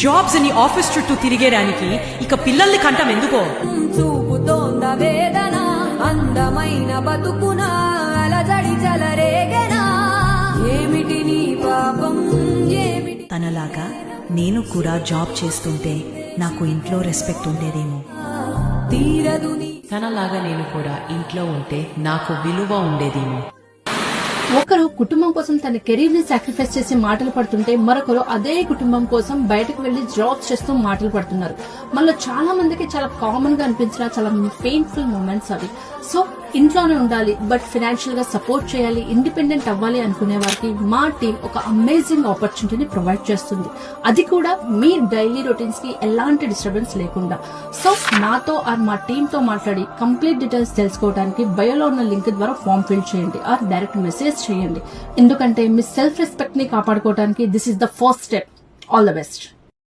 Jobs అని office చుట్టూ తిరిగేడానికి ఇక పిల్లల్ని కంటం ఎందుకో. చూపుతోంద వేదన అందమైన బతుకున అలజడి చలరేగనా ఏమిటి నీ పాపం ఏమిటి. తనలాగా నేను కూడా జాబ్ చేస్తుంటే నాకు ఇంట్లో రెస్పెక్ట్ ఉండేదేమో. తీరదు తనలాగా నేను కూడా ఇంట్లో ఉంటే నాకు విలువ ఉండేదేమో. ఒకరు కుటుంబం కోసం తన కెరీర్ ని సాక్రిఫైస్ చేసి మాటలు పడుతుంటే మరొకరు అదే కుటుంబం కోసం బయటకు వెళ్లి జాబ్స్ చేస్తూ మాటలు పడుతున్నారు. మనలో చాలా మందికి చాలా కామన్ గా అనిపించిన చాలా పెయిన్ఫుల్ మూమెంట్స్ అవి. సో ఇంట్లోనే ఉండాలి బట్ ఫైనాన్షియల్ గా సపోర్ట్ చేయాలి, ఇండిపెండెంట్ అవ్వాలి అనుకునే వారికి మా టీం ఒక అమేజింగ్ ఆపర్చునిటీని ప్రొవైడ్ చేస్తుంది. అది కూడా మీ డైలీ రొటీన్స్ కి ఎలాంటి డిస్టర్బెన్స్ లేకుండా. సో నాతో ఆర్ మా టీమ్ తో మాట్లాడి కంప్లీట్ డీటెయిల్స్ తెలుసుకోవడానికి బయోలో ఉన్న లింక్ ద్వారా ఫామ్ ఫిల్ చేయండి ఆర్ డైరెక్ట్ మెసేజ్ చేయండి. ఎందుకంటే మీ సెల్ఫ్ రెస్పెక్ట్ ని కాపాడుకోవడానికి this is the first step. All the best.